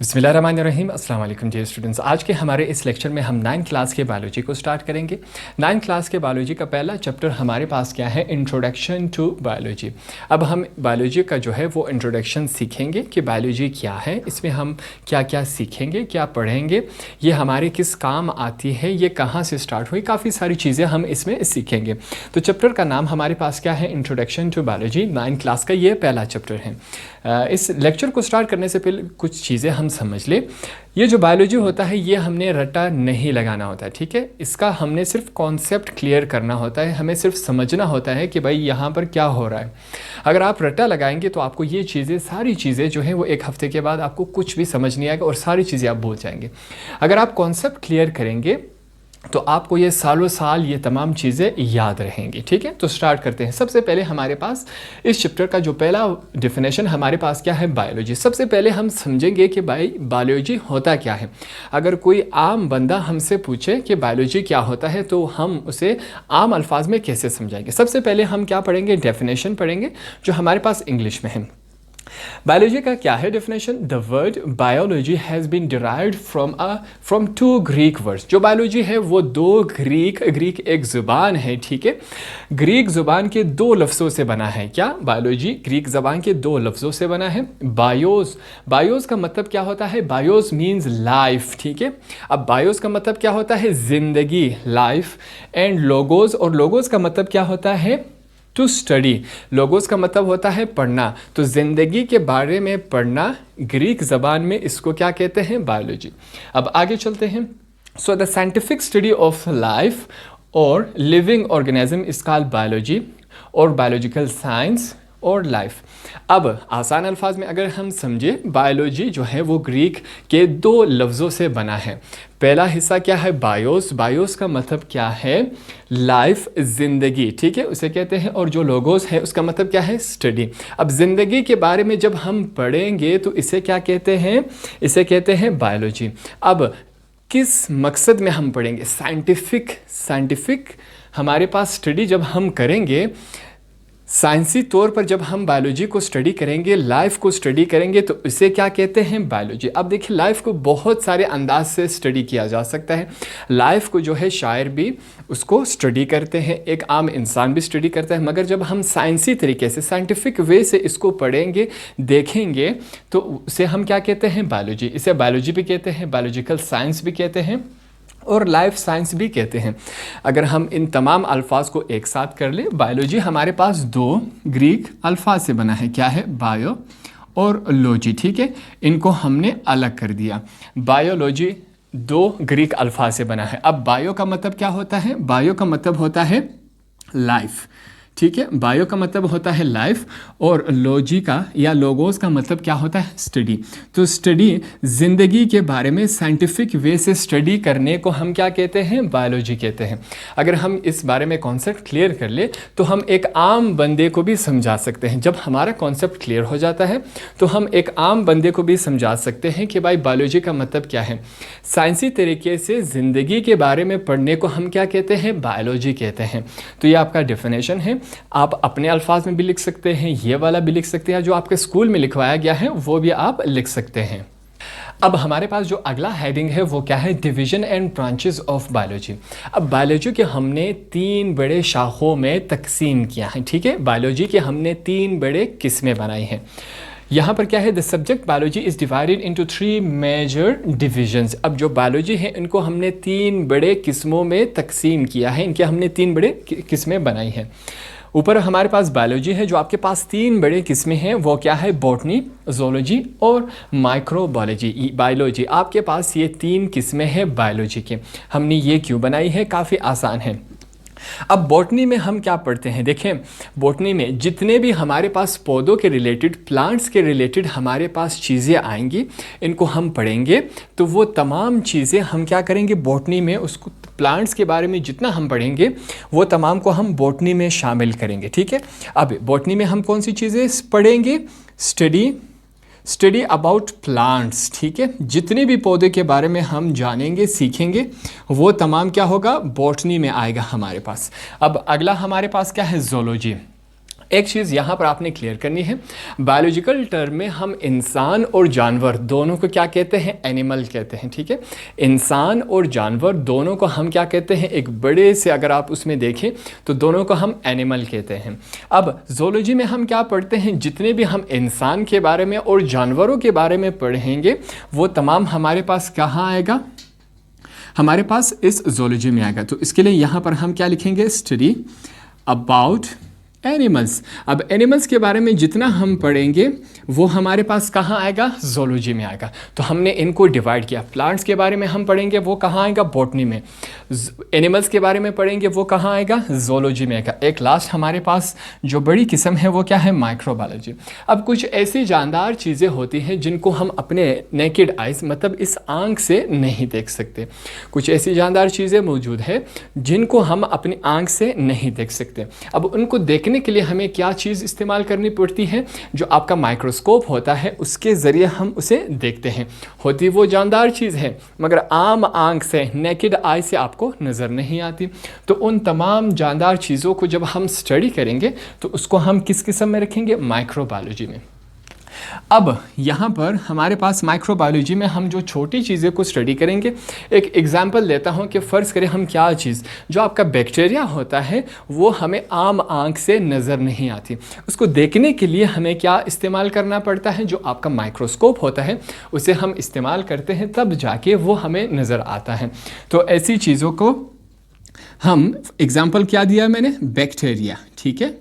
बिस्मिल्लाहिर्रहमानिर्रहीम अस्सलाम वालेकुम डियर स्टूडेंट्स। आज के हमारे इस लेक्चर में हम 9th क्लास के बायोलॉजी को स्टार्ट करेंगे। 9th क्लास के बायोलॉजी का पहला चैप्टर हमारे पास क्या है, इंट्रोडक्शन टू बायोलॉजी। अब हम बायोलॉजी का जो है वो इंट्रोडक्शन सीखेंगे कि बायोलॉजी क्या है, इसमें हम क्या क्या सीखेंगे, क्या पढ़ेंगे, ये हमारे किस काम आती है, ये कहाँ से स्टार्ट हुई, काफ़ी सारी चीज़ें हम इसमें सीखेंगे। तो चैप्टर का नाम हमारे पास क्या है, introduction to biology. 9th class का ये पहला चैप्टर है। इस लेक्चर को स्टार्ट करने से पहले कुछ चीज़ें हम समझ ले। ये जो बायोलॉजी होता है ये हमने रट्टा नहीं लगाना होता है, ठीक है। इसका हमने सिर्फ कॉन्सेप्ट क्लियर करना होता है, हमें सिर्फ समझना होता है कि भाई यहाँ पर क्या हो रहा है। अगर आप रट्टा लगाएंगे तो आपको ये चीज़ें, सारी चीज़ें जो है वो एक हफ्ते के बाद आपको कुछ भी समझ नहीं आएगा और सारी चीज़ें आप भूल जाएंगे। अगर आप कॉन्सेप्ट क्लियर करेंगे तो आपको ये सालों साल ये तमाम चीज़ें याद रहेंगी, ठीक है। तो स्टार्ट करते हैं। सबसे पहले हमारे पास इस चैप्टर का जो पहला डेफिनेशन हमारे पास क्या है, बायोलॉजी। सबसे पहले हम समझेंगे कि भाई बायोलॉजी होता क्या है। अगर कोई आम बंदा हमसे पूछे कि बायोलॉजी क्या होता है तो हम उसे आम अल्फाज में कैसे समझाएंगे। सबसे पहले हम क्या पढ़ेंगे, डेफिनेशन पढ़ेंगे जो हमारे पास इंग्लिश में है। बायोलॉजी का क्या है definition, the word biology has been derived from two Greek words. जो बायोलॉजी है वो दो ग्रीक एक ज़ुबान है, ठीक है। ग्रीक ज़ुबान के दो लफ्ज़ों से बना है। क्या, बायोलॉजी ग्रीक ज़बान के दो लफ्ज़ों से बना है। बायोस का मतलब क्या होता है, बायोस मीन्स लाइफ, ठीक है। अब बायोस का मतलब क्या होता है, ज़िंदगी, लाइफ। एंड लोगोस, और लोगोस का मतलब क्या होता है, टू स्टडी। लोगोस का मतलब होता है पढ़ना। तो ज़िंदगी के बारे में पढ़ना, ग्रीक ज़बान में इसको क्या कहते हैं, बायोलॉजी। अब आगे चलते हैं। So the scientific study of life और living organism is called biology, और बायोलॉजिकल साइंस और लाइफ। अब आसान अल्फाज में अगर हम समझे, बायोलॉजी जो है वो ग्रीक के दो लफ्ज़ों से बना है। पहला हिस्सा क्या है, बायोस। बायोस का मतलब क्या है, लाइफ, ज़िंदगी, ठीक है, उसे कहते हैं। और जो लोगोस है उसका मतलब क्या है, स्टडी। अब ज़िंदगी के बारे में जब हम पढ़ेंगे तो इसे क्या कहते हैं, इसे कहते हैं बायोलॉजी। अब किस मकसद में हम पढ़ेंगे, साइंटिफिक हमारे पास स्टडी जब हम करेंगे, साइंसी तौर पर जब हम बायोलॉजी को स्टडी करेंगे, लाइफ को स्टडी करेंगे, तो इसे क्या कहते हैं, बायोलॉजी। अब देखिए, लाइफ को बहुत सारे अंदाज से स्टडी किया जा सकता है। लाइफ को जो है शायर भी उसको स्टडी करते हैं, एक आम इंसान भी स्टडी करता है। मगर जब हम साइंसी तरीके से, साइंटिफिक वे से इसको पढ़ेंगे, देखेंगे, तो उसे हम क्या कहते हैं, बायोलॉजी। इसे बायोलॉजी भी कहते हैं, बायोलॉजिकल साइंस भी कहते हैं, और लाइफ साइंस भी कहते हैं। अगर हम इन तमाम अल्फाज को एक साथ कर ले, बायोलॉजी हमारे पास दो ग्रीक अल्फाज से बना है। क्या है, बायो और लॉजी, ठीक है। इनको हमने अलग कर दिया। बायोलॉजी दो ग्रीक अल्फाज से बना है। अब बायो का मतलब क्या होता है, बायो का मतलब होता है लाइफ, ठीक है। बायो का मतलब होता है लाइफ, और लॉजी का या लोगोस का मतलब क्या होता है, स्टडी। तो स्टडी, ज़िंदगी के बारे में साइंटिफिक वे से स्टडी करने को हम क्या कहते हैं, बायोलॉजी कहते हैं। अगर हम इस बारे में कॉन्सेप्ट क्लियर कर ले तो हम एक आम बंदे को भी समझा सकते हैं। जब हमारा कॉन्सेप्ट क्लियर हो जाता है तो हम एक आम बंदे को भी समझा सकते हैं कि भाई बायोलॉजी का मतलब क्या है। साइंसी तरीके से ज़िंदगी के बारे में पढ़ने को हम क्या कहते हैं, बायोलॉजी कहते हैं। तो ये आपका डेफिनेशन है। आप अपने अल्फाज में भी लिख सकते हैं, ये वाला भी लिख सकते हैं, जो आपके स्कूल में लिखवाया गया है वो भी आप लिख सकते हैं। अब हमारे पास जो अगला हेडिंग है वो क्या है, division and branches of biology. अब बायोलॉजी के हमने तीन बड़े शाखों में तकसीम किया है, ठीक है। बायोलॉजी के हमने तीन बड़े किस्में बनाई हैं। यहाँ पर क्या है, the subject biology is divided into 3 major divisions. अब जो बायोलॉजी है इनको हमने तीन बड़े किस्मों में तकसीम किया है, इनके हमने तीन बड़े किस्में बनाई हैं। ऊपर हमारे पास बायोलॉजी है, जो आपके पास तीन बड़े किस्में हैं वो क्या है, बॉटनी, ज़ूलॉजी और माइक्रोबायोलॉजी। बायोलॉजी आपके पास ये तीन किस्में हैं बायोलॉजी के। हमने ये क्यों बनाई है, काफ़ी आसान है। अब बॉटनी में हम क्या पढ़ते हैं, देखें, बॉटनी में जितने भी हमारे पास पौधों के रिलेटेड, प्लांट्स के रिलेटेड हमारे पास चीज़ें आएंगी, इनको हम पढ़ेंगे। तो वो तमाम चीज़ें हम क्या करेंगे, बॉटनी में उसको, प्लांट्स के बारे में जितना हम पढ़ेंगे वो तमाम को हम बॉटनी में शामिल करेंगे, ठीक है। अब बॉटनी में हम कौन सी चीज़ें पढ़ेंगे, स्टडी अबाउट प्लांट्स, ठीक है। जितने भी पौधे के बारे में हम जानेंगे, सीखेंगे, वो तमाम क्या होगा, बॉटनी में आएगा हमारे पास। अब अगला हमारे पास क्या है, ज़ूलॉजी। एक चीज़ यहाँ पर आपने क्लियर करनी है, बायोलॉजिकल टर्म में हम इंसान और जानवर दोनों को क्या कहते हैं, एनिमल कहते हैं, ठीक है। इंसान और जानवर दोनों को हम क्या कहते हैं, एक बड़े से अगर आप उसमें देखें तो दोनों को हम एनिमल कहते हैं। अब ज़ूलॉजी में हम क्या पढ़ते हैं, जितने भी हम इंसान के बारे में और जानवरों के बारे में पढ़ेंगे वो तमाम हमारे पास कहाँ आएगा, हमारे पास इस ज़ूलॉजी में आएगा। तो इसके लिए यहाँ पर हम क्या लिखेंगे, स्टडी अबाउट एनिमल्स। अब एनिमल्स के बारे में जितना हम पढ़ेंगे वो हमारे पास कहाँ आएगा, ज़ूलॉजी में आएगा। तो हमने इनको डिवाइड किया, प्लांट्स के बारे में हम पढ़ेंगे वो कहाँ आएगा, बॉटनी में। एनिमल्स के बारे में पढ़ेंगे वो कहाँ आएगा, ज़ूलॉजी में आएगा। एक लास्ट हमारे पास जो बड़ी किस्म है वो क्या है, माइक्रोबायोलॉजी। अब कुछ ऐसी जानदार चीज़ें होती हैं जिनको हम अपने नेकेड आइज मतलब इस आँख से नहीं देख सकते। कुछ ऐसी जानदार चीज़ें मौजूद है जिनको हम अपनी आँख से नहीं देख सकते। अब उनको देखने के लिए हमें क्या चीज़ इस्तेमाल करनी पड़ती है, जो आपका माइक्रोस्कोप होता है उसके ज़रिए हम उसे देखते हैं। होती वो जानदार चीज़ है मगर आम आंख से, नेकेड आई से आपको नज़र नहीं आती। तो उन तमाम जानदार चीज़ों को जब हम स्टडी करेंगे तो उसको हम किस किस्म में रखेंगे, माइक्रोबायोलॉजी में। अब यहाँ पर हमारे पास माइक्रोबायोलॉजी में हम जो छोटी चीज़ें को स्टडी करेंगे, एक एग्जांपल लेता हूँ कि फ़र्ज़ करें हम क्या चीज़, जो आपका बैक्टीरिया होता है वो हमें आम आँख से नज़र नहीं आती, उसको देखने के लिए हमें क्या इस्तेमाल करना पड़ता है, जो आपका माइक्रोस्कोप होता है उसे हम इस्तेमाल करते हैं, तब जाके वो हमें नज़र आता है। तो ऐसी चीज़ों को हम, एग्जाम्पल क्या दिया मैंने, बैक्टीरिया, ठीक है।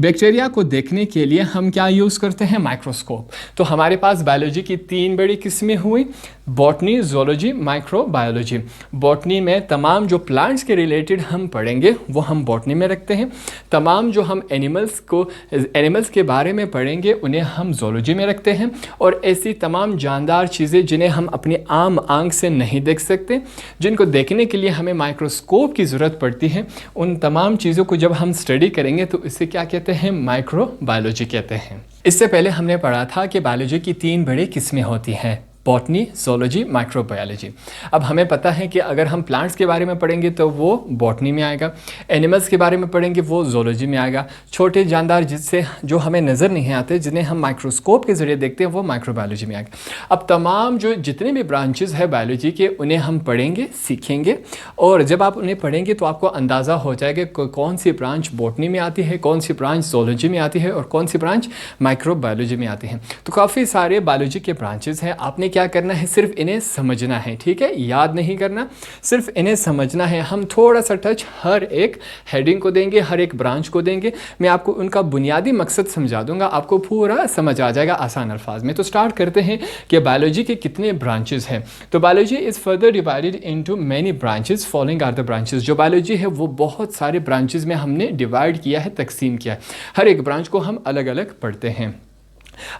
बैक्टीरिया को देखने के लिए हम क्या यूज़ करते हैं, माइक्रोस्कोप। तो हमारे पास बायोलॉजी की तीन बड़ी किस्में हुई, बॉटनी, ज़ूलॉजी, माइक्रोबायोलॉजी। बॉटनी में तमाम जो प्लांट्स के रिलेटेड हम पढ़ेंगे वो हम बॉटनी में रखते हैं। तमाम जो हम एनिमल्स के बारे में पढ़ेंगे उन्हें हम ज़ूलॉजी में रखते हैं। और ऐसी तमाम जानदार चीज़ें जिन्हें हम अपनी आम आँख से नहीं देख सकते, जिनको देखने के लिए हमें माइक्रोस्कोप की ज़रूरत पड़ती है, उन तमाम चीज़ों को जब हम स्टडी करेंगे तो इसे क्या कहते हैं, माइक्रोबायोलॉजी कहते हैं। इससे पहले हमने पढ़ा था कि बायोलॉजी की तीन बड़ी किस्में होती हैं, बॉटनी, ज़ूलॉजी, माइक्रोबायोलॉजी। अब हमें पता है कि अगर हम प्लांट्स के बारे में पढ़ेंगे तो वो बॉटनी में आएगा, एनिमल्स के बारे में पढ़ेंगे वो ज़ूलॉजी में आएगा, छोटे जानदार जिससे जो हमें नज़र नहीं आते, जिन्हें हम माइक्रोस्कोप के ज़रिए देखते हैं, वो माइक्रोबायोलॉजी में आएगा। अब तमाम जो जितने भी ब्रांचेस है बायोलॉजी के उन्हें हम पढ़ेंगे, सीखेंगे, और जब आप उन्हें पढ़ेंगे तो आपको अंदाज़ा हो जाएगा कि कौन सी ब्रांच बॉटनी में आती है, कौन सी ब्रांच ज़ूलॉजी में आती है और कौन सी ब्रांच माइक्रोबायोलॉजी में आती है। तो काफ़ी सारे बायोलॉजी के ब्रांचेस हैं, आपने क्या करना है, सिर्फ इन्हें समझना है, ठीक है, याद नहीं करना, सिर्फ इन्हें समझना है। हम थोड़ा सा टच हर एक हेडिंग को देंगे, हर एक ब्रांच को देंगे, मैं आपको उनका बुनियादी मकसद समझा दूंगा, आपको पूरा समझ आ जाएगा आसान अल्फाज में। तो स्टार्ट करते हैं कि बायोलॉजी के कितने ब्रांचेस हैं। तो biology is further divided into many branches, following are the branches. जो बायोलॉजी है वो बहुत सारे ब्रांचेस में हमने डिवाइड किया है, तकसीम किया है, हर एक ब्रांच को हम अलग अलग पढ़ते हैं।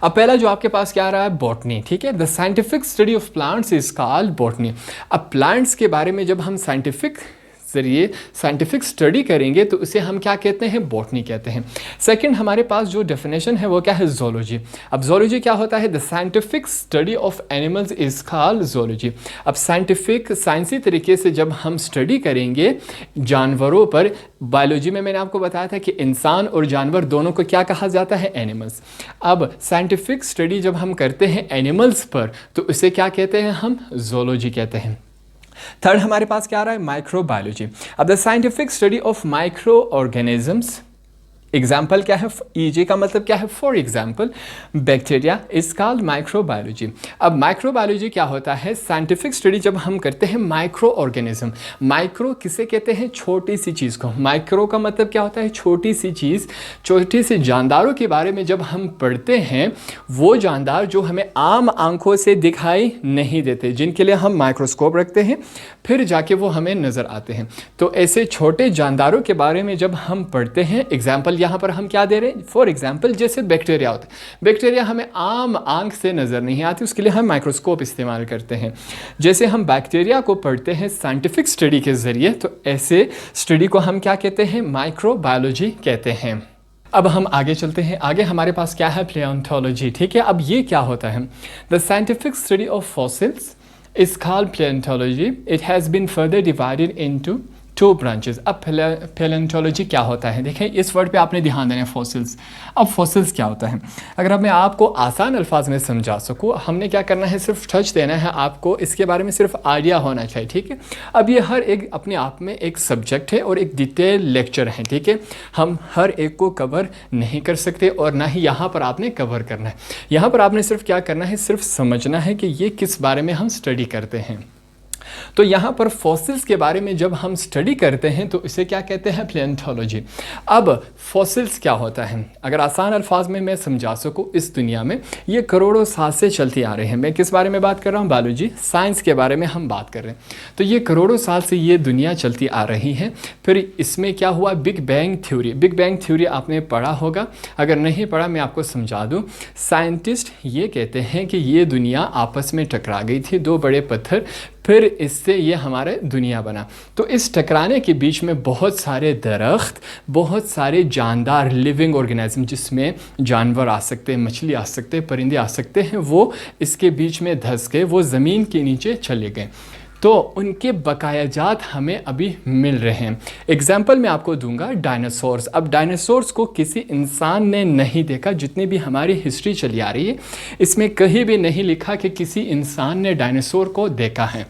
अब पहला जो आपके पास क्या आ रहा है, बॉटनी, ठीक है। The scientific study of plants is called botany. अब प्लांट्स के बारे में जब हम साइंटिफिक स्टडी करेंगे तो उसे हम क्या कहते हैं, बॉटनी कहते हैं। सेकंड हमारे पास जो डेफिनेशन है वो क्या है, ज़ूलॉजी। अब ज़ूलॉजी क्या होता है, the scientific study of animals is called zoology. अब साइंसी तरीके से जब हम स्टडी करेंगे जानवरों पर, बायोलॉजी में मैंने आपको बताया था कि इंसान और जानवर दोनों को क्या कहा जाता है, एनिमल्स। अब साइंटिफिक स्टडी जब हम करते हैं एनिमल्स पर तो उसे क्या कहते हैं, हम ज़ूलॉजी कहते हैं। थर्ड हमारे पास क्या आ रहा है, माइक्रोबायोलॉजी। अब the scientific study of micro organisms, example क्या है, ईजी का मतलब क्या है, for example bacteria is called microbiology. अब माइक्रोबायोलॉजी क्या होता है, साइंटिफिक स्टडी जब हम करते हैं माइक्रो ऑर्गेनिज्म। माइक्रो किसे कहते हैं, छोटी सी चीज़ को। माइक्रो का मतलब क्या होता है, छोटी सी चीज़, छोटी सी जानदारों के बारे में जब हम पढ़ते हैं, वो जानदार जो हमें आम आंखों से दिखाई नहीं देते, जिनके लिए हम माइक्रोस्कोप रखते हैं, फिर जाके वो हमें नज़र आते हैं। तो ऐसे छोटे जानदारों के बारे में जब हम पढ़ते हैं, एग्जाम्पल यहाँ पर हम क्या दे रहे हैं, फॉर एग्जाम्पल जैसे बैक्टीरिया होता है, बैक्टीरिया हमें आम आंख से नज़र नहीं आती, उसके लिए हम माइक्रोस्कोप इस्तेमाल करते हैं। जैसे हम बैक्टीरिया को पढ़ते हैं साइंटिफिक स्टडी के ज़रिए, तो ऐसे स्टडी को हम क्या कहते हैं, माइक्रोबायोलॉजी कहते हैं। अब हम आगे चलते हैं, आगे हमारे पास क्या है, पैलियोंटोलॉजी, ठीक है। अब ये क्या होता है, the scientific study of fossils is called paleontology. It has been further divided into two branches. अब पैलेंटोलॉजी क्या होता है, देखें इस वर्ड पे आपने ध्यान देना है, फॉसिल्स। अब फॉसिल्स क्या होता है, अगर मैं आपको आसान अल्फाज में समझा सकूँ, हमने क्या करना है, सिर्फ टच देना है आपको, इसके बारे में सिर्फ आइडिया होना चाहिए, ठीक है। अब ये हर एक अपने आप में एक सब्जेक्ट है और एक डिटेल लेक्चर है, ठीक है। हम हर एक को कवर नहीं कर सकते और ना ही यहाँ पर आपने कवर करना है। यहाँ पर आपने सिर्फ क्या करना है, सिर्फ समझना है कि ये किस बारे में हम स्टडी करते हैं। तो यहाँ पर फॉसिल्स के बारे में जब हम स्टडी करते हैं तो इसे क्या कहते हैं, पैलेंटोलॉजी। अब फॉसिल्स क्या होता है, अगर आसान अल्फाज में मैं समझा सकूँ, इस दुनिया में ये करोड़ों साल से चलती आ रही है। मैं किस बारे में बात कर रहा हूँ, बायोलॉजी, साइंस के बारे में हम बात कर रहे हैं। तो ये करोड़ों साल से ये दुनिया चलती आ रही है। फिर इसमें क्या हुआ, big bang theory. Big bang theory आपने पढ़ा होगा, अगर नहीं पढ़ा मैं आपको समझा दूँ। साइंटिस्ट ये कहते हैं कि ये दुनिया आपस में टकरा गई थी, दो बड़े पत्थर, फिर इससे ये हमारे दुनिया बना। तो इस टकराने के बीच में बहुत सारे दरख्त, बहुत सारे जानदार लिविंग ऑर्गेनिज्म, जिसमें जानवर आ सकते हैं, मछली आ सकते हैं, परिंदे आ सकते हैं, वो इसके बीच में धंस गए, वो ज़मीन के नीचे चले गए। तो उनके बकायाजात हमें अभी मिल रहे हैं। एग्जाम्पल मैं आपको दूंगा, डायनासोर्स। अब डायनासोर्स को किसी इंसान ने नहीं देखा, जितनी भी हमारी हिस्ट्री चली आ रही है इसमें कहीं भी नहीं लिखा कि किसी इंसान ने डायनासोर को देखा है।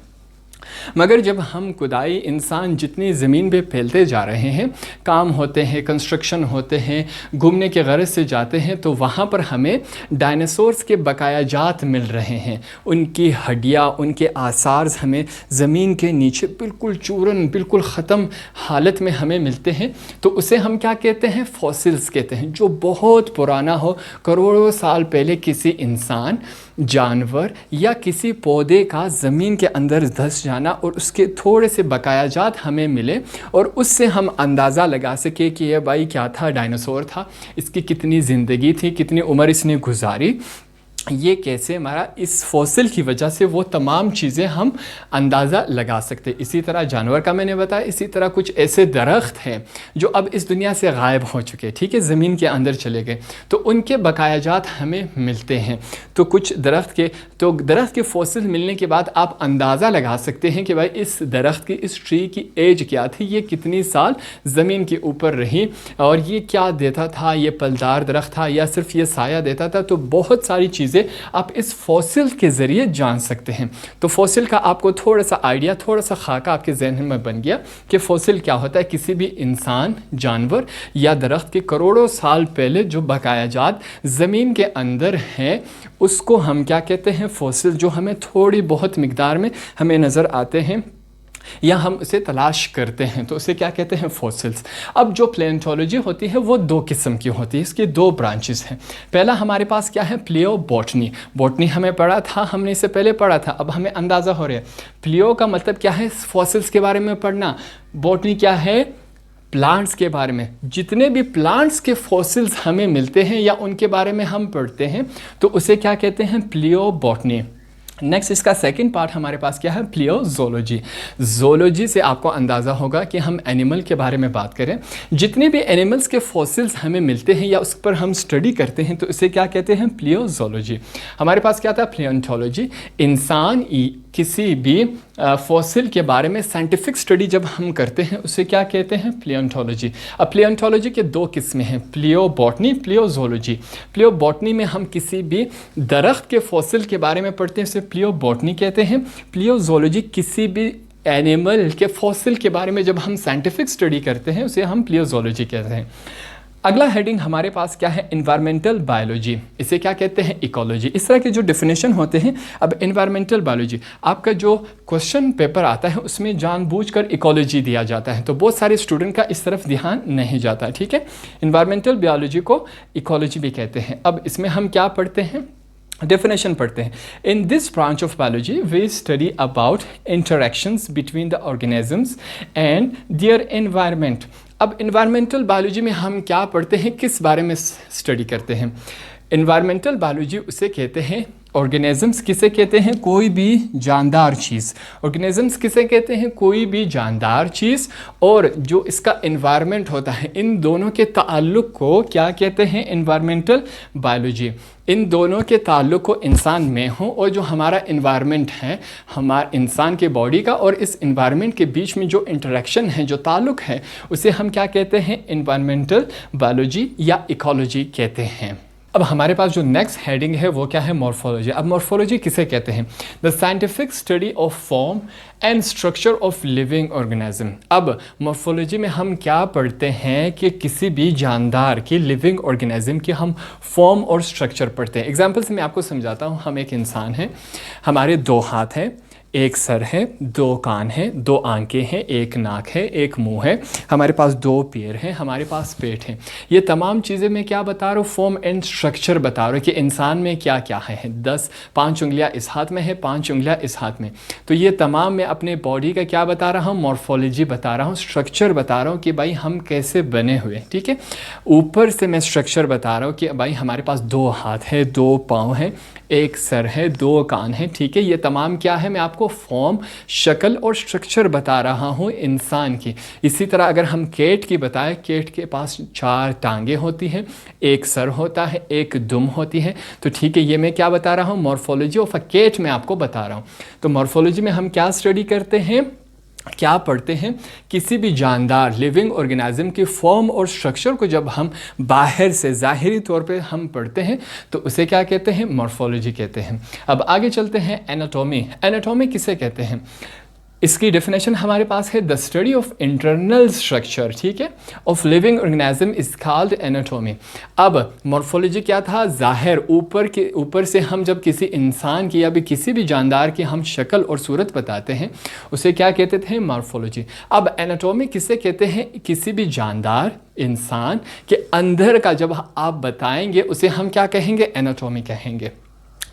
मगर जब हम खुदाई इंसान जितनी ज़मीन पे फैलते जा रहे हैं, काम होते हैं, कंस्ट्रक्शन होते हैं, घूमने के गरज से जाते हैं, तो वहाँ पर हमें डायनासोर्स के बकायाजात मिल रहे हैं। उनकी हड्डियाँ, उनके आसार हमें ज़मीन के नीचे बिल्कुल चूरन, बिल्कुल ख़त्म हालत में हमें मिलते हैं। तो उसे हम क्या कहते हैं, फॉसिल्स कहते हैं। जो बहुत पुराना हो, करोड़ों साल पहले किसी इंसान, जानवर या किसी पौधे का ज़मीन के अंदर धंस जाना और उसके थोड़े से बकायाजात हमें मिले और उससे हम अंदाज़ा लगा सके कि ये भाई क्या था, डायनासोर था, इसकी कितनी ज़िंदगी थी, कितनी उम्र इसने गुजारी, ये कैसे हमारा, इस फॉसिल की वजह से वो तमाम चीज़ें हम अंदाज़ा लगा सकते हैं। इसी तरह जानवर का मैंने बताया, इसी तरह कुछ ऐसे दरख्त हैं जो अब इस दुनिया से गायब हो चुके हैं, ठीक है, ज़मीन के अंदर चले गए, तो उनके बकायाजात हमें मिलते हैं। तो कुछ दरख्त के फॉसिल मिलने के बाद आप अंदाज़ा लगा सकते हैं कि भाई इस दरख्त की, इस ट्री की एज क्या थी, ये कितनी साल ज़मीन के ऊपर रही और ये क्या देता था, ये पलदार दरख्त था या सिर्फ ये साया देता था। तो बहुत सारी चीज़ें आप इस फॉसिल के ज़रिए जान सकते हैं। तो फॉसिल का आपको थोड़ा सा आइडिया, थोड़ा सा खाका आपके जहन में बन गया कि फॉसिल क्या होता है। किसी भी इंसान, जानवर या दरख्त के करोड़ों साल पहले जो बकायाजात ज़मीन के अंदर हैं, उसको हम क्या कहते हैं, फॉसिल। जो हमें थोड़ी बहुत मिकदार में हमें नज़र आते हैं या हम उसे तलाश करते हैं, तो उसे क्या कहते हैं, फॉसिल्स। अब जो पैलेंटोलॉजी होती है वो दो किस्म की होती है, इसके दो ब्रांचेस हैं। पहला हमारे पास क्या है, प्लियोबॉटनी। बॉटनी हमें पढ़ा था, हमने इससे पहले पढ़ा था, अब हमें अंदाज़ा हो रहा है। प्लियो का मतलब क्या है, फॉसिल्स के बारे में पढ़ना। बॉटनी क्या है, प्लांट्स के बारे में। जितने भी प्लांट्स के फॉसिल्स हमें मिलते हैं या उनके बारे में हम पढ़ते हैं तो उसे क्या कहते हैं, प्लियोबॉटनी। नेक्स्ट इसका सेकंड पार्ट हमारे पास क्या है, प्लियोजोलॉजी। जोलॉजी से आपको अंदाज़ा होगा कि हम एनिमल के बारे में बात करें। जितने भी एनिमल्स के फॉसिल्स हमें मिलते हैं या उस पर हम स्टडी करते हैं तो इसे क्या कहते हैं, प्लियोजोलॉजी। हमारे पास क्या था, पैलेंटोलॉजी। इंसान किसी भी फॉसिल के बारे में साइंटिफिक स्टडी जब हम करते हैं उसे क्या कहते हैं, पैलेंटोलॉजी। अब पैलेंटोलॉजी के दो किस्में हैं, प्लियोबॉटनी, प्लियोजोलॉजी। प्लियोबॉटनी में हम किसी भी दरख्त के फॉसिल के बारे में पढ़ते हैं, उसे प्लियोबॉटनी कहते हैं। प्लियोजोलॉजी किसी भी एनिमल के फॉसिल के बारे में जब हम साइंटिफिक स्टडी करते हैं उसे हम प्लियोजोलॉजी कहते हैं। अगला हेडिंग हमारे पास क्या है, एनवायरमेंटल बायोलॉजी। इसे क्या कहते हैं, इकोलॉजी। इस तरह के जो डेफिनेशन होते हैं। अब एनवायरमेंटल बायोलॉजी, आपका जो क्वेश्चन पेपर आता है उसमें जानबूझकर इकोलॉजी दिया जाता है, तो बहुत सारे स्टूडेंट का इस तरफ ध्यान नहीं जाता, ठीक है। एनवायरमेंटल बायोलॉजी को इकोलॉजी भी कहते हैं। अब इसमें हम क्या पढ़ते हैं, डेफिनेशन पढ़ते हैं। In this branch of biology we study about interactions between the organisms and their environment. अब इन्वायरमेंटल बायोलॉजी में हम क्या पढ़ते हैं, किस बारे में स्टडी करते हैं। इन्वायरमेंटल बायोलॉजी उसे कहते हैं ऑर्गेनिजम्स किसे कहते हैं? कोई भी जानदार चीज़। ऑर्गेनिजम्स किसे कहते हैं? कोई भी जानदार चीज़। और जो इसका इन्वायरमेंट होता है, इन दोनों के ताल्लुक़ को क्या कहते हैं? Environmental biology. इन दोनों के ताल्लुक़ को इंसान में हो और जो हमारा इन्वायरमेंट है, हमारा इंसान के बॉडी का और इस इन्वायरमेंट के बीच में जो इंटरेक्शन है, जो ताल्लुक़ है, उसे हम क्या कहते हैं? इन्वायरमेंटल बायोलॉजी या इकोलॉजी कहते हैं। अब हमारे पास जो नेक्स्ट हेडिंग है वो क्या है? मॉर्फोलॉजी। अब मॉर्फोलॉजी किसे कहते हैं? The scientific study of form and structure of living organism. अब मॉर्फोलॉजी में हम क्या पढ़ते हैं कि किसी भी जानदार की, लिविंग ऑर्गेनिज्म की हम फॉर्म और स्ट्रक्चर पढ़ते हैं। एग्जाम्पल से मैं आपको समझाता हूँ। हम एक इंसान हैं, हमारे 2 हाथ हैं, एक सर है, 2 कान हैं, 2 आंखें हैं, एक नाक है, एक मुंह है, हमारे पास 2 पैर हैं, हमारे पास पेट है। ये तमाम चीज़ें मैं क्या बता रहा हूँ? फॉर्म एंड स्ट्रक्चर बता रहा हूँ कि इंसान में क्या क्या है। 5 उंगलियाँ इस हाथ में है, 5 उंगलियाँ इस हाथ में। तो ये तमाम मैं अपने बॉडी का क्या बता रहा हूँ? मॉर्फोलॉजी बता रहा हूँ, स्ट्रक्चर बता रहा हूँ कि भाई हम कैसे बने हुए। ठीक है, ऊपर से मैं स्ट्रक्चर बता रहा हूँ कि भाई हमारे पास 2 हाथ है, 2 पाँव हैं, एक सर है, 2 कान है। ठीक है, ये तमाम क्या है? मैं आपको फॉर्म, शक्ल और स्ट्रक्चर बता रहा हूँ इंसान की। इसी तरह अगर हम कैट की बताएं, कैट के पास 4 टांगे होती हैं, एक सर होता है, एक दुम होती है। तो ठीक है, ये मैं क्या बता रहा हूँ? मॉर्फोलॉजी ऑफ अ कैट मैं आपको बता रहा हूँ। तो मॉर्फोलॉजी में हम क्या स्टडी करते हैं, क्या पढ़ते हैं? किसी भी जानदार लिविंग ऑर्गेनिज्म के फॉर्म और स्ट्रक्चर को जब हम बाहर से ज़ाहिरी तौर पे हम पढ़ते हैं तो उसे क्या कहते हैं? मॉर्फोलॉजी कहते हैं। अब आगे चलते हैं, एनाटॉमी। एनाटॉमी किसे कहते हैं? इसकी डेफिनेशन हमारे पास है the study of internal structure, ठीक है, of living organism is called anatomy. अब मॉर्फोलॉजी क्या था? ज़ाहिर, ऊपर से हम जब किसी इंसान की या भी किसी भी जानदार की हम शक्ल और सूरत बताते हैं उसे क्या कहते थे? मॉर्फोलॉजी। अब एनाटॉमी किसे कहते हैं? किसी भी जानदार इंसान के अंदर का जब आप बताएंगे उसे हम क्या कहेंगे? एनाटॉमी कहेंगे।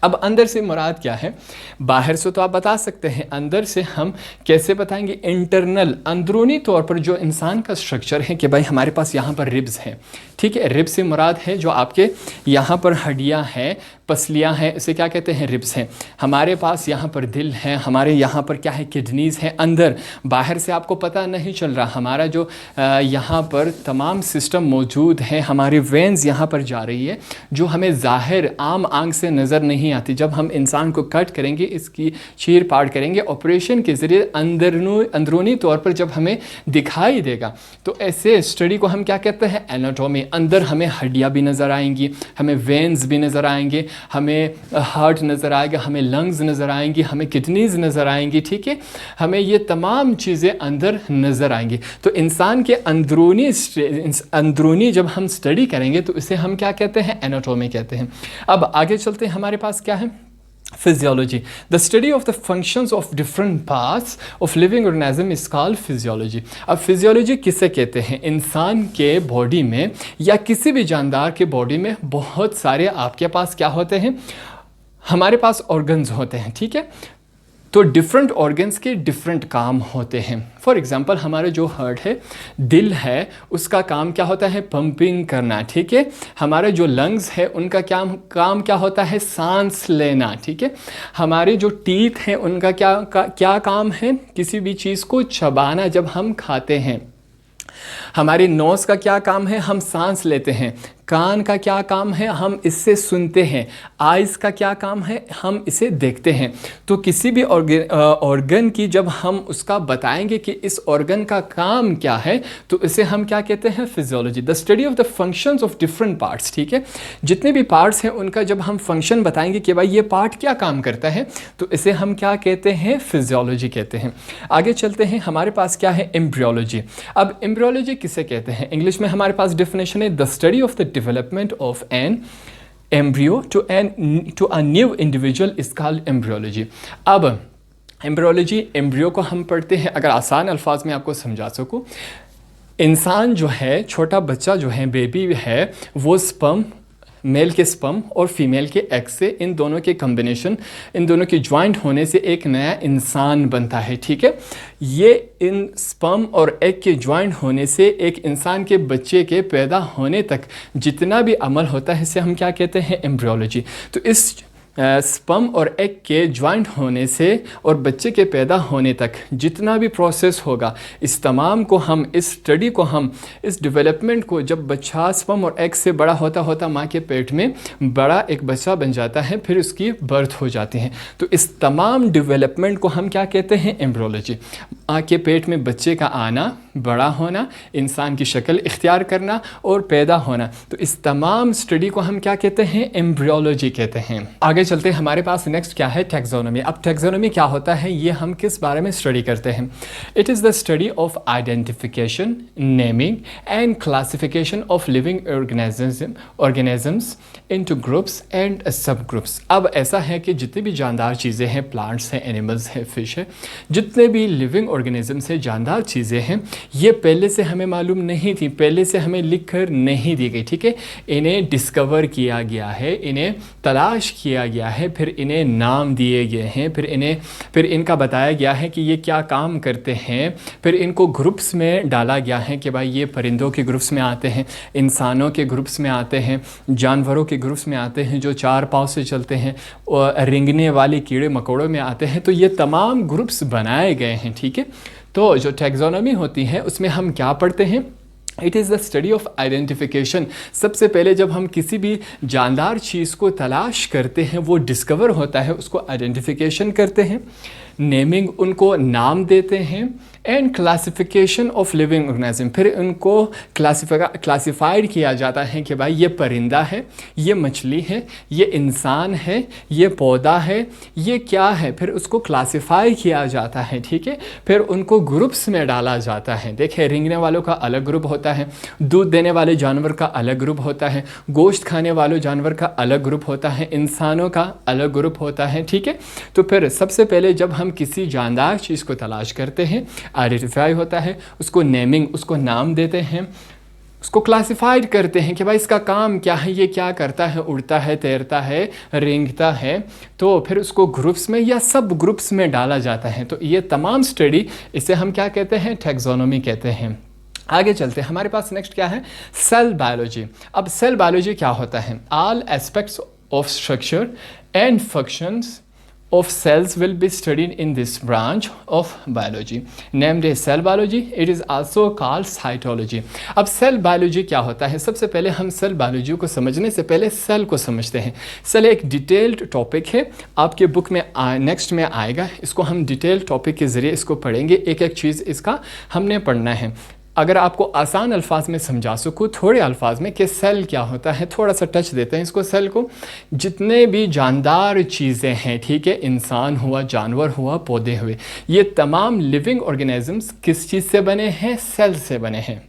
अब अंदर से मुराद क्या है? बाहर से तो आप बता सकते हैं, अंदर से हम कैसे बताएंगे? इंटरनल, अंदरूनी तौर पर जो इंसान का स्ट्रक्चर है कि भाई हमारे पास यहाँ पर रिब्स हैं। ठीक है, रिब्स से मुराद है जो आपके यहाँ पर हड्डियाँ हैं, पसलियाँ हैं, इसे क्या कहते हैं? रिब्स हैं। हमारे पास यहाँ पर दिल है, हमारे यहाँ पर क्या है? किडनीज़ हैं। अंदर, बाहर से आपको पता नहीं चल रहा, हमारा जो यहाँ पर तमाम सिस्टम मौजूद है, हमारी वेन्स यहाँ पर जा रही है जो हमें ज़ाहिर आम आंख से नज़र नहीं आती। जब हम इंसान को कट करेंगे, इसकी चीर फाड़ करेंगे, ऑपरेशन के ज़रिए अंदरूनी तौर पर जब हमें दिखाई देगा, तो ऐसे स्टडी को हम क्या कहते हैं? एनाटॉमी। अंदर हमें हड्डियाँ भी नज़र आएंगी, हमें वेन्स भी नज़र आएंगे, हमें हार्ट नज़र आएगा, हमें लंग्स नज़र आएंगी, हमें किडनीज़ नज़र आएंगी। ठीक है, हमें ये तमाम चीज़ें अंदर नज़र आएंगी। तो इंसान के अंदरूनी जब हम स्टडी करेंगे तो इसे हम क्या कहते हैं? एनाटॉमी कहते हैं। अब आगे चलते हैं, हमारे पास क्या है? Physiology. The study of the functions of different parts of living organism is called physiology. अब फिजियोलॉजी किसे कहते हैं? इंसान के बॉडी में या किसी भी जानदार के बॉडी में बहुत सारे आपके पास क्या होते हैं? हमारे पास ऑर्गन्स होते हैं। ठीक है, तो डिफरेंट ऑर्गन्स के डिफरेंट काम होते हैं। फॉर एग्जांपल, हमारा जो हार्ट है, दिल है, उसका काम क्या होता है? पंपिंग करना। ठीक है, हमारे जो लंग्स है उनका काम क्या होता है? सांस लेना। ठीक है, हमारे जो टीथ हैं उनका क्या काम है? किसी भी चीज़ को चबाना जब हम खाते हैं। हमारी नोज़ का क्या काम है? हम सांस लेते हैं। कान का क्या काम है? हम इससे सुनते हैं। आइज़ का क्या काम है? हम इसे देखते हैं। तो किसी भी ऑर्गन की जब हम उसका बताएंगे कि इस ऑर्गन का काम क्या है, तो इसे हम क्या कहते हैं? Physiology. The study of the functions of different parts. ठीक है, जितने भी पार्ट्स हैं उनका जब हम फंक्शन बताएंगे कि भाई ये पार्ट क्या काम करता है, तो इसे हम क्या कहते हैं? फिजियोलॉजी कहते हैं। आगे चलते हैं, हमारे पास क्या है? एम्ब्रियोलॉजी। अब एम्ब्रियोलॉजी किसे कहते हैं? इंग्लिश में हमारे पास डेफिनेशन है the study of the development of an embryo to a new individual is called embryology। अब एम्ब्रियोलॉजी, एम्ब्रियो को हम पढ़ते हैं, अगर आसान अल्फाज में आपको समझा सकूं, इंसान जो है, छोटा बच्चा जो है, बेबी है, वो स्पर्म, मेल के स्पर्म और फीमेल के एग से, इन दोनों के कॉम्बिनेशन, इन दोनों के ज्वाइंट होने से एक नया इंसान बनता है। ठीक है, ये इन स्पर्म और एग के ज्वाइंट होने से एक इंसान के बच्चे के पैदा होने तक जितना भी अमल होता है इसे हम क्या कहते हैं? एम्ब्रियोलॉजी। तो इस स्पर्म और एग के ज्वाइंट होने से और बच्चे के पैदा होने तक जितना भी प्रोसेस होगा, इस तमाम को हम, इस स्टडी को हम, इस डेवलपमेंट को, जब बच्चा स्पर्म और एग से बड़ा होता होता माँ के पेट में बड़ा एक बच्चा बन जाता है, फिर उसकी बर्थ हो जाती है, तो इस तमाम डेवलपमेंट को हम क्या कहते हैं? एम्ब्रियोलॉजी। माँ के पेट में बच्चे का आना, बड़ा होना, इंसान की शक्ल इख्तियार करना और पैदा होना, तो इस तमाम स्टडी को हम क्या कहते हैं? एम्ब्रियोलॉजी कहते हैं। आगे चलते हैं, हमारे पास नेक्स्ट क्या है? टैक्सोनॉमी। अब टैक्सोनॉमी क्या होता है, ये हम किस बारे में स्टडी करते हैं? It is the study of identification, naming and classification of living organisms into groups and सब ग्रुप्स। अब ऐसा है कि जितनी भी जानदार चीज़ें हैं, प्लांट्स हैं, एनिमल्स हैं, फिश है, जितने भी लिविंग ऑर्गेनिजम्स हैं, जानदार चीज़ें हैं, ये पहले से हमें मालूम नहीं थी, पहले से हमें लिख कर नहीं दी गई, ठीक है? इन्हें डिस्कवर किया गया है, इन्हें तलाश किया गया है, फिर इन्हें नाम दिए गए हैं, फिर इनका बताया गया है कि ये क्या काम करते हैं, फिर इनको ग्रुप्स में डाला गया है कि भाई ये परिंदों के ग्रुप्स में आते हैं, इंसानों के ग्रुप्स में आते हैं, जानवरों के ग्रुप्स में आते हैं जो 4 पाँव से चलते हैं, और रेंगने वाले कीड़े मकोड़ों में आते हैं, तो ये तमाम ग्रुप्स बनाए गए हैं, ठीक है? तो जो टैक्सोनॉमी होती है उसमें हम क्या पढ़ते हैं? It is the study of identification. सबसे पहले जब हम किसी भी जानदार चीज़ को तलाश करते हैं, वो डिस्कवर होता है, उसको आइडेंटिफिकेशन करते हैं, नेमिंग, उनको नाम देते हैं, and classification of living organism, फिर उनको क्लासिफाइड किया जाता है कि भाई ये परिंदा है, ये मछली है, ये इंसान है, ये पौधा है, ये क्या है, फिर उसको क्लासिफाई किया जाता है, ठीक है? फिर उनको ग्रुप्स में डाला जाता है। देखिए, रेंगने वालों का अलग ग्रुप होता है, दूध देने वाले जानवर का अलग ग्रुप होता है, गोश्त खाने वाले जानवर का अलग ग्रुप होता है, इंसानों का अलग ग्रुप होता है, ठीक है? तो फिर सबसे पहले जब हम किसी जानदार चीज़ को तलाश करते हैं, आइडेंटिफाई होता है, उसको नेमिंग, उसको नाम देते हैं, उसको क्लासिफाइड करते हैं कि भाई इसका काम क्या है, ये क्या करता है, उड़ता है, तैरता है, रेंगता है, तो फिर उसको ग्रुप्स में या सब ग्रुप्स में डाला जाता है। तो ये तमाम स्टडी, इसे हम क्या कहते हैं? टैक्सोनॉमी कहते हैं। आगे चलते हैं, हमारे पास नेक्स्ट क्या है? Cell biology. अब सेल बायोलॉजी क्या होता है? All aspects of structure and functions of cells will be studied in this branch of biology named as cell biology. It is also called cytology. अब सेल बायोलॉजी क्या होता है? सबसे पहले हम सेल बायोलॉजी को समझने से पहले सेल को समझते हैं। सेल एक डिटेल्ड टॉपिक है, आपके बुक में नेक्स्ट में आएगा, इसको हम डिटेल्ड टॉपिक के ज़रिए इसको पढ़ेंगे, एक एक चीज़ इसका हमने पढ़ना है। अगर आपको आसान अल्फाज में समझा सकूँ, थोड़े अल्फाज में, कि सेल क्या होता है, थोड़ा सा टच देते हैं इसको। सेल को, जितने भी जानदार चीज़ें हैं, ठीक है, इंसान हुआ, जानवर हुआ, पौधे हुए, ये तमाम लिविंग ऑर्गेनिजम्स किस चीज़ से बने हैं? सेल से बने हैं।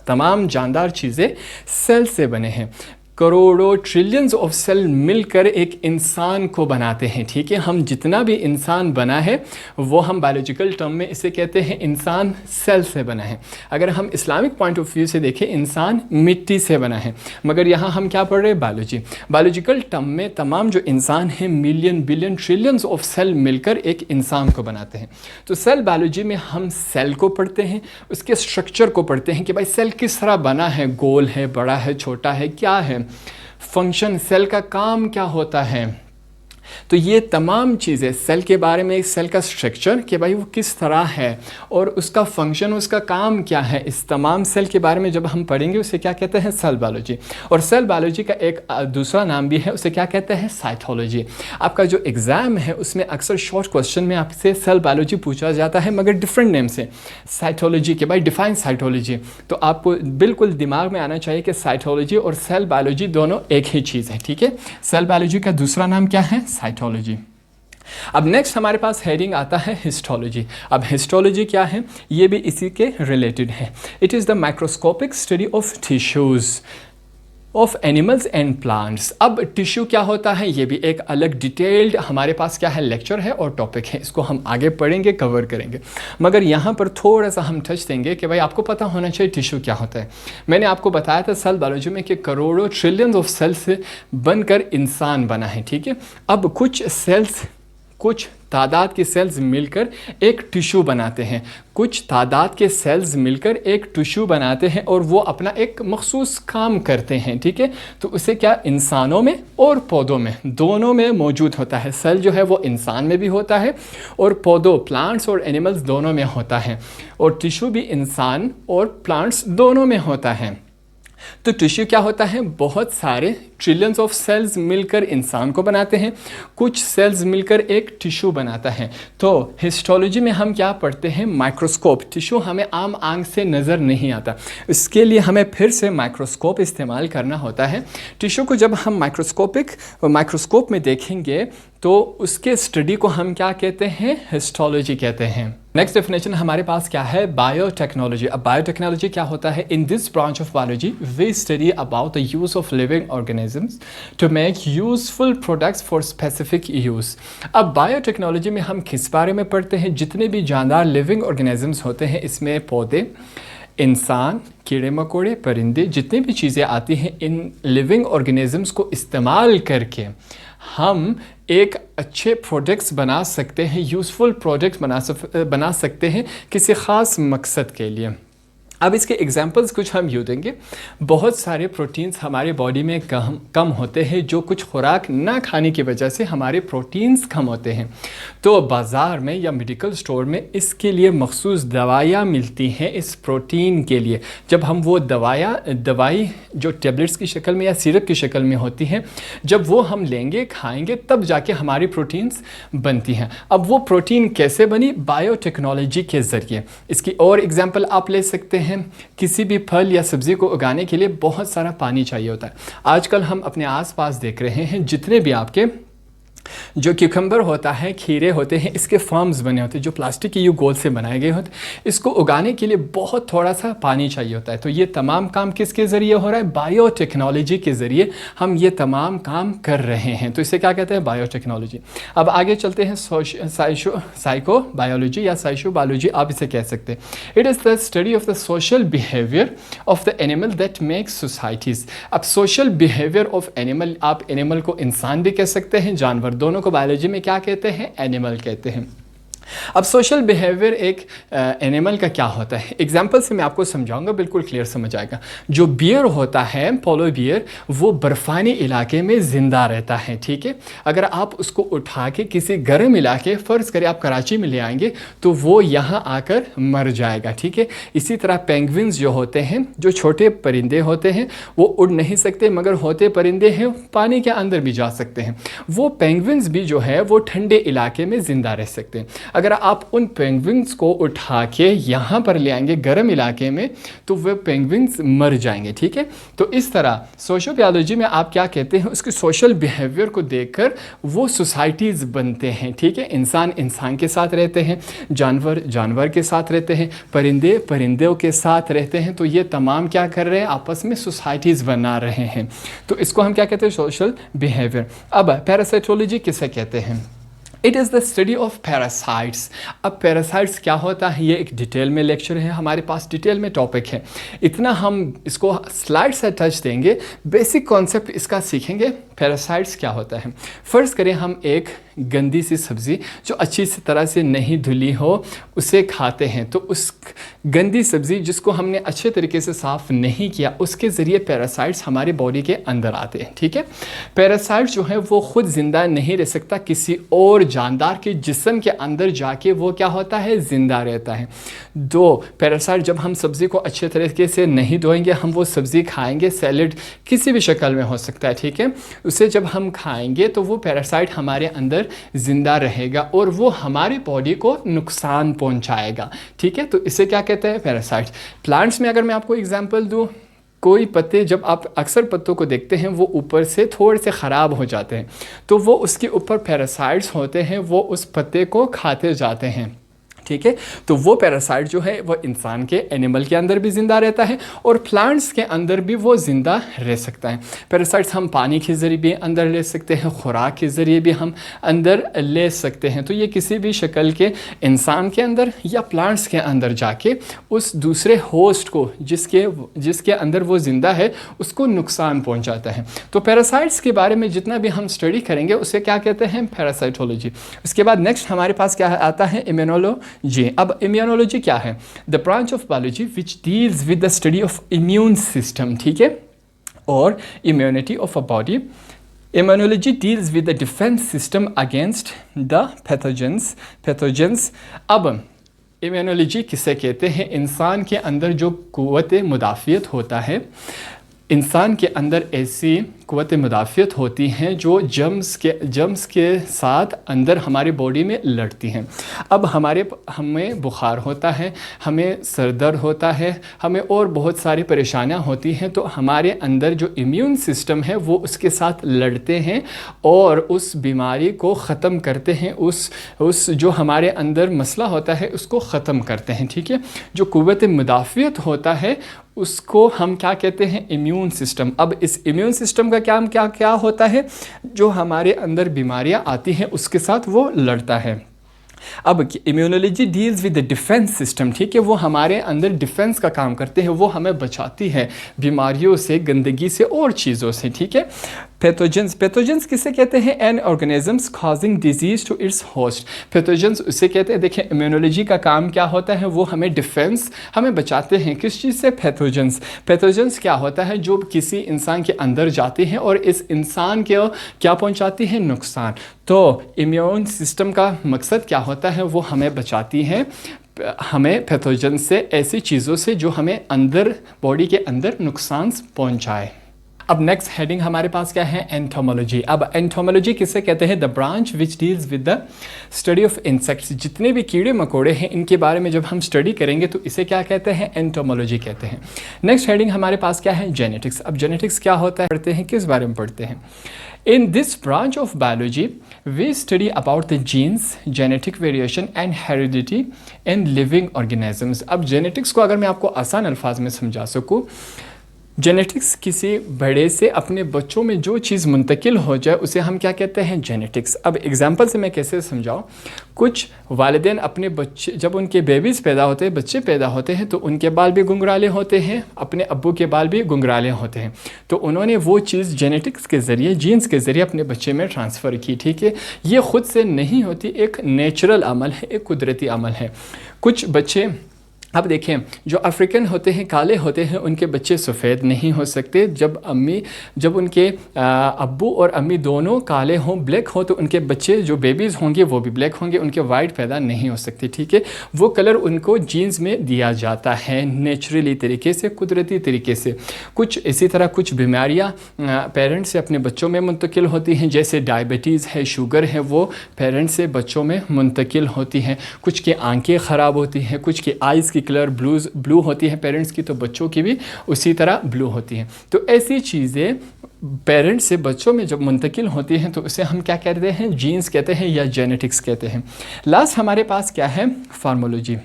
तमाम जानदार चीज़ें सेल से बने हैं। करोड़ों ट्रिलियंस ऑफ सेल मिलकर एक इंसान को बनाते हैं, ठीक है? हम जितना भी इंसान बना है वो हम बायोलॉजिकल टर्म में इसे कहते हैं इंसान सेल से बना है। अगर हम इस्लामिक पॉइंट ऑफ व्यू से देखें, इंसान मिट्टी से बना है, मगर यहाँ हम क्या पढ़ रहे हैं? बायोलॉजी। बायोलॉजिकल टर्म में तमाम जो इंसान हैं, million, billion, trillions of cell मिलकर एक इंसान को बनाते हैं। तो सेल बायोलॉजी में हम सेल को पढ़ते हैं, उसके स्ट्रक्चर को पढ़ते हैं कि भाई सेल किस तरह बना है, गोल है, बड़ा है, छोटा है, क्या है फंक्शन, सेल का काम क्या होता है। तो ये तमाम चीज़ें सेल के बारे में, सेल का स्ट्रक्चर कि भाई वो किस तरह है और उसका फंक्शन, उसका काम क्या है, इस तमाम सेल के बारे में जब हम पढ़ेंगे उसे क्या कहते हैं? Cell biology. और सेल बायोलॉजी का एक दूसरा नाम भी है, उसे क्या कहते हैं? साइटोलॉजी। आपका जो एग्ज़ाम है उसमें अक्सर शॉर्ट क्वेश्चन में आपसे सेल बायोलॉजी पूछा जाता है, मगर डिफरेंट नेम से, साइटोलॉजी के, भाई डिफाइन साइटोलॉजी। तो आपको बिल्कुल दिमाग में आना चाहिए कि साइटोलॉजी और सेल बायोलॉजी दोनों एक ही चीज़ है, ठीक है? सेल बायोलॉजी का दूसरा नाम क्या है? साइटोलॉजी। अब नेक्स्ट हमारे पास हेडिंग आता है हिस्टोलॉजी। अब हिस्टोलॉजी क्या है? ये भी इसी के रिलेटेड है। It is the microscopic study of tissues of animals and plants. अब टिश्यू क्या होता है, ये भी एक अलग डिटेल्ड हमारे पास क्या है? लेक्चर है और टॉपिक है, इसको हम आगे पढ़ेंगे, कवर करेंगे, मगर यहाँ पर थोड़ा सा हम टच देंगे कि भाई आपको पता होना चाहिए टिश्यू क्या होता है। मैंने आपको बताया था सेल बायोलॉजी में कि करोड़ों ट्रिलियंस ऑफ सेल्स से बनकर इंसान बना है, ठीक है? अब कुछ सेल्स कुछ तादाद के सेल्स मिलकर एक टिश्यू बनाते हैं, कुछ तादाद के सेल्स मिलकर एक टिश्यू बनाते हैं और वो अपना एक मखसूस काम करते हैं, ठीक है। तो उसे क्या इंसानों में और पौधों में दोनों में मौजूद होता है। सेल जो है वो इंसान में भी होता है और पौधों प्लांट्स और एनिमल्स दोनों में होता है, और टिश्यू भी इंसान और प्लांट्स दोनों में होता है। तो टिश्यू क्या होता है, बहुत सारे ट्रिलियंस ऑफ सेल्स मिलकर इंसान को बनाते हैं, कुछ सेल्स मिलकर एक टिश्यू बनाता है। तो हिस्टोलॉजी में हम क्या पढ़ते हैं, माइक्रोस्कोप। टिश्यू हमें आम आंख से नज़र नहीं आता, इसके लिए हमें फिर से माइक्रोस्कोप इस्तेमाल करना होता है। टिश्यू को जब हम माइक्रोस्कोप में देखेंगे तो उसके स्टडी को हम क्या कहते हैं, हिस्टोलॉजी कहते हैं। नेक्स्ट डेफिनेशन हमारे पास क्या है, बायोटेक्नोलॉजी। अब बायोटेक्नोलॉजी क्या होता है, in this branch of biology we study about the use of living organisms to make useful products for specific use. अब बायोटेक्नोलॉजी में हम किस बारे में पढ़ते हैं, जितने भी जानदार लिविंग ऑर्गेनिजम्स होते हैं, इसमें पौधे, इंसान, कीड़े मकोड़े, परिंदे, जितनी भी चीज़ें आती हैं, इन लिविंग ऑर्गेनिजम्स को इस्तेमाल करके हम एक अच्छे प्रोडक्ट्स बना सकते हैं, यूज़फुल प्रोडक्ट्स बना सकते हैं किसी ख़ास मकसद के लिए। अब इसके एग्जांपल्स कुछ हम यूँ देंगे। बहुत सारे प्रोटीन्स हमारे बॉडी में कम होते हैं, जो कुछ खुराक ना खाने की वजह से हमारे प्रोटीन्स कम होते हैं। तो बाज़ार में या मेडिकल स्टोर में इसके लिए मखसूस दवाइयाँ मिलती हैं इस प्रोटीन के लिए। जब हम वो दवाई जो टेबलेट्स की शक्ल में या सिरप की शक्ल में होती हैं, जब वो हम लेंगे खाएंगे तब जाके हमारी प्रोटीन्स बनती हैं। अब वो प्रोटीन कैसे बनी, बायोटेक्नोलॉजी के ज़रिए। इसकी और एग्जांपल आप ले सकते हैं, किसी भी फल या सब्ज़ी को उगाने के लिए बहुत सारा पानी चाहिए होता है। आजकल हम अपने आसपास देख रहे हैं, जितने भी आपके जो क्यूकम्बर होता है, खीरे होते हैं, इसके फार्म्स बने होते हैं जो प्लास्टिक के गोल से बनाए गए होते हैं। इसको उगाने के लिए बहुत थोड़ा सा पानी चाहिए होता है। तो ये तमाम काम किसके ज़रिए हो रहा है, बायोटेक्नोलॉजी के ज़रिए हम ये तमाम काम कर रहे हैं। तो इसे क्या कहते हैं, बायोटेक्नोलॉजी। अब आगे चलते हैं, साइको बायोलॉजी या साइशो बायोलॉजी आप इसे कह सकते हैं। It is the study of the social behaviour of the animal that makes societies. अब सोशल बिहेवियर ऑफ एनिमल, आप एनिमल को इंसान भी कह सकते हैं, जानवर, दोनों को बायोलॉजी में क्या कहते हैं, एनिमल कहते हैं। अब सोशल बिहेवियर एक एनिमल का क्या होता है, एग्जाम्पल से मैं आपको समझाऊंगा, बिल्कुल क्लियर समझ आएगा। जो बियर होता है, पोलो बियर, वो बर्फ़ानी इलाके में ज़िंदा रहता है, ठीक है। अगर आप उसको उठा के किसी गर्म इलाके, फ़र्ज़ करें आप कराची में ले आएंगे, तो वो यहाँ आकर मर जाएगा, ठीक है। इसी तरह पेंगुइन्स जो होते हैं, जो छोटे परिंदे होते हैं, वो उड़ नहीं सकते मगर होते परिंदे हैं, पानी के अंदर भी जा सकते हैं। वो पेंगुइन्स भी जो है वो ठंडे इलाके में ज़िंदा रह सकते हैं। अगर आप उन पेंगुइन्स को उठा के यहाँ पर ले आएंगे गर्म इलाके में, तो वह पेंगुइन्स मर जाएंगे, ठीक है। तो इस तरह सोशल बायोलॉजी में आप क्या कहते हैं, उसके सोशल बिहेवियर को देखकर वो सोसाइटीज़ बनते हैं, ठीक है। इंसान इंसान के साथ रहते हैं, जानवर जानवर के साथ रहते हैं, परिंदे परिंदों के साथ रहते हैं। तो ये तमाम क्या कर रहे हैं, आपस में सोसाइटीज़ बना रहे हैं। तो इसको हम क्या कहते हैं, सोशल बिहेवियर। अब पैरासाइटोलॉजी किसे कहते हैं, it is the study of parasites. अब पैरासाइट्स क्या होता है, ये एक डिटेल में लेक्चर है हमारे पास, डिटेल में टॉपिक है। इतना हम इसको स्लाइड से टच देंगे, बेसिक कॉन्सेप्ट इसका सीखेंगे। पैरासाइट्स क्या होता है, फ़र्ज़ करें हम एक गंदी सी सब्ज़ी जो अच्छी तरह से नहीं धुली हो उसे खाते हैं। तो उस गंदी सब्ज़ी जिसको हमने अच्छे तरीके से साफ़ नहीं किया, उसके ज़रिए पैरासाइट्स हमारे बॉडी के अंदर आते हैं, ठीक है। पैरासाइट्स जो है वो ख़ुद ज़िंदा नहीं रह सकता, किसी और जानदार के जिस्म के अंदर जाके वो क्या होता है, ज़िंदा रहता है। दो पैरासाइट, जब हम सब्ज़ी को अच्छे तरीके से नहीं धोएंगे, हम वो सब्ज़ी खाएंगे, सैलड किसी भी शक्ल में हो सकता है, ठीक है। उसे जब हम खाएंगे तो वो पैरासाइट हमारे अंदर ज़िंदा रहेगा और वो हमारी बॉडी को नुकसान पहुंचाएगा, ठीक है। तो इसे क्या कहते हैं, पैरासाइट्स। प्लांट्स में अगर मैं आपको एग्जांपल दूं, कोई पत्ते जब आप अक्सर पत्तों को देखते हैं वो ऊपर से थोड़े से ख़राब हो जाते हैं, तो वो उसके ऊपर पैरासाइट्स होते हैं, वो उस पत्ते को खाते जाते हैं, ठीक है। तो वो पैरासाइट जो है वो इंसान के एनिमल के अंदर भी ज़िंदा रहता है और प्लांट्स के अंदर भी वो ज़िंदा रह सकता है। पैरासाइट्स हम पानी के ज़रिए भी अंदर ले सकते हैं, खुराक के ज़रिए भी हम अंदर ले सकते हैं। तो ये किसी भी शक्ल के इंसान के अंदर या प्लांट्स के अंदर जाके उस दूसरे होस्ट को जिसके अंदर वो ज़िंदा है उसको नुकसान पहुंचाता है। तो पैरासाइट्स के बारे में जितना भी हम स्टडी करेंगे उसे क्या कहते हैं, पैरासाइटोलॉजी। उसके बाद नेक्स्ट हमारे पास क्या आता है, इम्यूनोलॉजी। अब इम्यूनोलॉजी क्या है, the branch of biology which deals with the study of immune system, ठीक है, और immunity of a body. Immunology deals with the defense system against the pathogens। अब इम्यूनोलॉजी किसे कहते हैं, इंसान के अंदर जो क़ुव्वत मुदाफ़ियत होता है, इंसान के अंदर ऐसी क़ुव्वत मुदाफ़ियत होती हैं जो जर्म्स के साथ अंदर हमारी बॉडी में लड़ती हैं। अब हमें बुखार होता है, हमें सर दर्द होता है, हमें और बहुत सारी परेशानियां होती हैं, तो हमारे अंदर जो इम्यून सिस्टम है वो उसके साथ लड़ते हैं और उस बीमारी को ख़त्म करते हैं, उस जो हमारे अंदर मसला होता है उसको ख़त्म करते हैं, ठीक है। जो क़ुव्वत मुदाफ़ियत होता है उसको हम क्या कहते हैं, इम्यून सिस्टम। अब इस इम्यून सिस्टम का काम क्या होता है, जो हमारे अंदर बीमारियां आती हैं उसके साथ वो लड़ता है। अब immunology deals with the defence system, ठीक है, वो हमारे अंदर डिफेंस का काम करते हैं, वो हमें बचाती है बीमारियों से, गंदगी से और चीज़ों से, ठीक है। पैथोजेंस किसे कहते हैं, an organisms causing disease to its host. Pathogens उसे कहते हैं, देखिए इम्यूनोलॉजी का काम क्या होता है, वो हमें डिफेंस, हमें बचाते हैं किस चीज़ से, पैथोजेंस क्या होता है, जो किसी इंसान के अंदर जाते हैं और इस इंसान को क्या पहुंचाती है, नुकसान। तो इम्यून सिस्टम का मकसद क्या होता है, वो हमें बचाती है हमें पैथोजन से, ऐसी चीज़ों से जो हमें अंदर बॉडी के अंदर नुकसान पहुंचाए। अब नेक्स्ट हेडिंग हमारे पास क्या है, एंटोमोलॉजी। अब एंटोमोलॉजी किसे कहते हैं, the branch which deals with the study of insects. जितने भी कीड़े मकोड़े हैं इनके बारे में जब हम स्टडी करेंगे तो इसे क्या कहते हैं, एंटोमोलॉजी कहते हैं। नेक्स्ट हेडिंग हमारे पास क्या है, जेनेटिक्स। अब जेनेटिक्स क्या होता है, पढ़ते हैं, किस बारे में पढ़ते हैं। In this branch of biology, we study about the genes, genetic variation and heredity in living organisms। अब जेनेटिक्स को अगर मैं आपको आसान अल्फाज में समझा सकूँ, जेनेटिक्स किसी बड़े से अपने बच्चों में जो चीज़ मुंतकिल हो जाए उसे हम क्या कहते हैं, जेनेटिक्स। अब एग्जांपल से मैं कैसे समझाऊं, कुछ वालिदैन अपने बच्चे, जब उनके बेबीज़ पैदा होते हैं, बच्चे पैदा होते हैं, तो उनके बाल भी गुंगराले होते हैं, अपने अब्बू के बाल भी गुंगराले होते हैं। तो उन्होंने वो चीज़ जेनेटिक्स के ज़रिए, जीन्स के ज़रिए अपने बच्चे में ट्रांसफ़र की, ठीक है। ये ख़ुद से नहीं होती, एक नेचुरल अमल है, एक कुदरती अमल है। कुछ बच्चे, अब देखें, जो अफ्रीकन होते हैं, काले होते हैं, उनके बच्चे सफ़ेद नहीं हो सकते। जब उनके अब्बू और अम्मी दोनों काले हों, ब्लैक हो, तो उनके बच्चे जो बेबीज़ होंगे वो भी ब्लैक होंगे, उनके वाइट पैदा नहीं हो सकते, ठीक है। वो कलर उनको जीन्स में दिया जाता है नेचुरली तरीके से, कुदरती तरीके से। कुछ इसी तरह कुछ बीमारियाँ पेरेंट्स से अपने बच्चों में मुंतकिल होती हैं, जैसे डायबिटीज़ है, शुगर है, वो पेरेंट्स से बच्चों में मुंतकिल होती हैं। कुछ की आंखें ख़राब होती हैं, कुछ की आइज़ की कलर ब्लू होती है पेरेंट्स की, तो बच्चों की भी उसी तरह ब्लू होती हैं। तो ऐसी चीज़ें पेरेंट्स से बच्चों में जब मुंतकिल होती हैं तो उसे हम क्या कहते हैं, जीन्स कहते हैं या जेनेटिक्स कहते हैं। लास्ट हमारे पास क्या है, फार्मोलॉजी।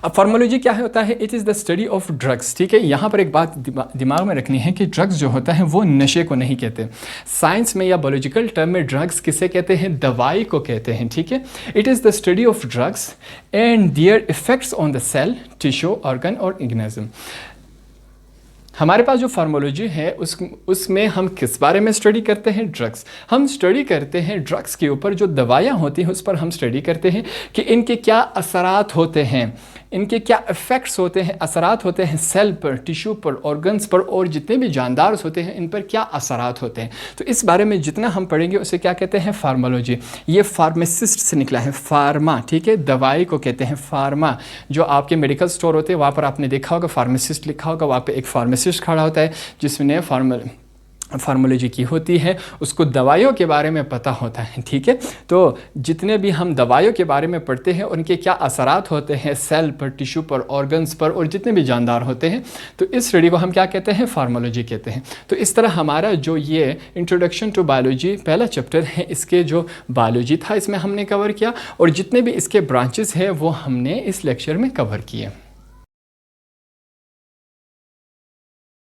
अब फार्मोलॉजी क्या होता है, it is the study of drugs, ठीक है। यहाँ पर एक बात दिमाग में रखनी है कि ड्रग्स जो होता है वो नशे को नहीं कहते। साइंस में या बायोलॉजिकल टर्म में ड्रग्स किसे कहते हैं, दवाई को कहते हैं, ठीक है। It is the study of drugs and their effects on the cell, tissue, organ और ऑर्गेनिज्म। हमारे पास जो फार्मोलॉजी है उसमें हम किस बारे में स्टडी करते हैं, ड्रग्स। हम स्टडी करते हैं ड्रग्स के ऊपर, जो दवाइयाँ होती हैं उस पर हम स्टडी करते हैं कि इनके क्या असरात होते हैं, इनके क्या इफ़ेक्ट्स होते हैं, असरात होते हैं सेल पर, टिश्यू पर, ऑर्गन्स पर, और जितने भी जानदार होते हैं इन पर क्या असरात होते हैं। तो इस बारे में जितना हम पढ़ेंगे उसे क्या कहते हैं, फार्मोलॉजी। ये फार्मासिस्ट से निकला है, फार्मा, ठीक है, दवाई को कहते हैं फार्मा। जो आपके मेडिकल स्टोर होते हैं वहाँ पर आपने देखा होगा फार्मासिस्ट लिखा होगा, वहाँ पर एक फार्मासिस्ट खड़ा होता है जिसने फार्मोलॉजी की होती है उसको दवाइयों के बारे में पता होता है, ठीक है। तो जितने भी हम दवाइयों के बारे में पढ़ते हैं उनके क्या असरात होते हैं सेल पर, टिश्यू पर, ऑर्गन्स पर और जितने भी जानदार होते हैं, तो इस स्टडी को हम क्या कहते हैं, फार्मोलॉजी कहते हैं। तो इस तरह हमारा जो ये इंट्रोडक्शन टू बायोलॉजी पहला चैप्टर है, इसके जो बायोलॉजी था इसमें हमने कवर किया और जितने भी इसके ब्रांचेस हैं वो हमने इस लेक्चर में कवर किए।